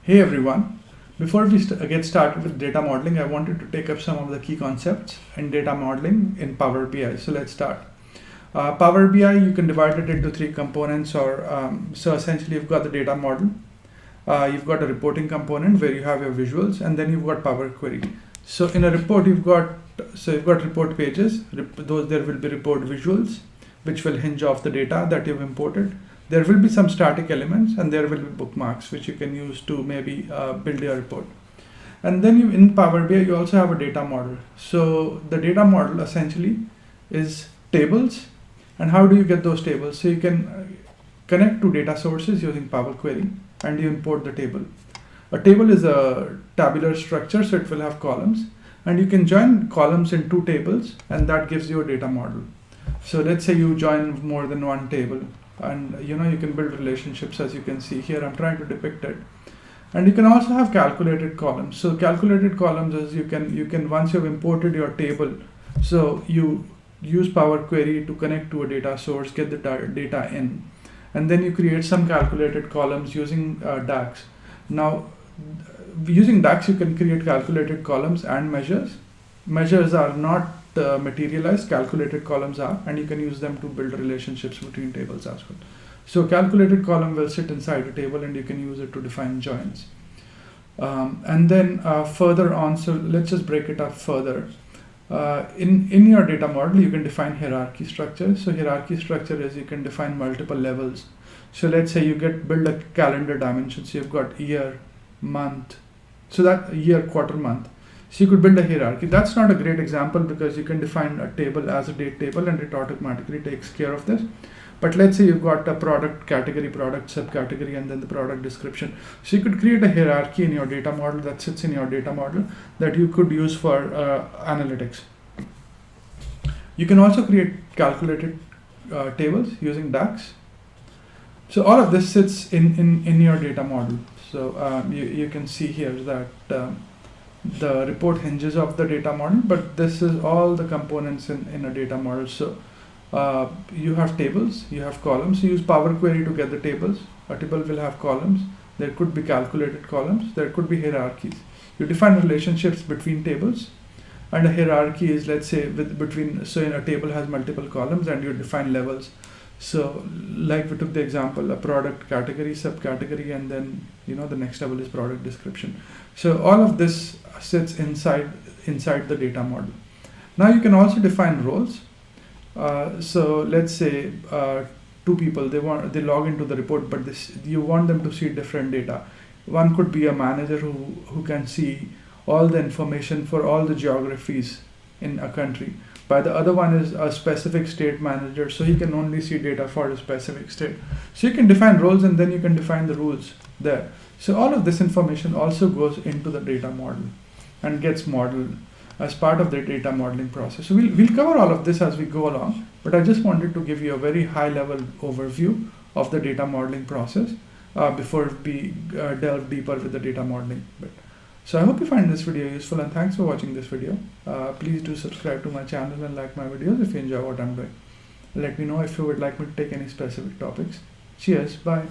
Hey everyone, before we get started with data modeling, I wanted to take up some of the key concepts in data modeling in Power BI. So let's start. Power BI, you can divide it into three components, so essentially you've got the data model, you've got a reporting component where you have your visuals, and then you've got Power Query. So in a report, you've got report pages. There will be report visuals, which will hinge off the data that you've imported. There will be some static elements, and there will be bookmarks, which you can use to maybe build your report. And then in Power BI, you also have a data model. So the data model essentially is tables. And how do you get those tables? So you can connect to data sources using Power Query, and you import the table. A table is a tabular structure, so it will have columns. And you can join columns in two tables, and that gives you a data model. So let's say you join more than one table. And you can build relationships, as you can see here. I'm trying to depict it. And you can also have calculated columns. So calculated columns is you can once you've imported your table, so you use Power Query to connect to a data source, get the data in, and then you create some calculated columns using DAGs. Now, using DAGs, you can create calculated columns and measures. Measures are not materialized, calculated columns are, and you can use them to build relationships between tables as well. So calculated column will sit inside a table, and you can use it to define joins. And then further on, so let's just break it up further. In your data model, you can define hierarchy structure. So hierarchy structure is you can define multiple levels. So let's say you build a calendar dimension. So you've got year, month, so that year, quarter, month. So you could build a hierarchy. That's not a great example because you can define a table as a date table and it automatically takes care of this. But let's say you've got a product category, product subcategory, and then the product description. So you could create a hierarchy in your data model that sits in your data model that you could use for analytics. You can also create calculated tables using DAX. So all of this sits in your data model. So you can see here that the report hinges off the data model, but this is all the components in a data model. So you have tables, you have columns. You use Power Query to get the tables. A table will have columns. There could be calculated columns. There could be hierarchies. You define relationships between tables, and a hierarchy is, let's say, so in a table has multiple columns, and you define levels. So like we took the example, a product category, subcategory, and then the next level is product description. So all of this sits inside the data model. Now you can also define roles. So let's say two people, they log into the report, but you want them to see different data. One could be a manager who can see all the information for all the geographies in a country. But the other one is a specific state manager, so he can only see data for a specific state. So you can define roles, and then you can define the rules there. So all of this information also goes into the data model and gets modeled as part of the data modeling process. So we'll cover all of this as we go along, but I just wanted to give you a very high level overview of the data modeling process before we delve deeper with the data modeling bit. So I hope you find this video useful, and thanks for watching this video. Please do subscribe to my channel and like my videos if you enjoy what I'm doing. Let me know if you would like me to take any specific topics. Cheers, bye.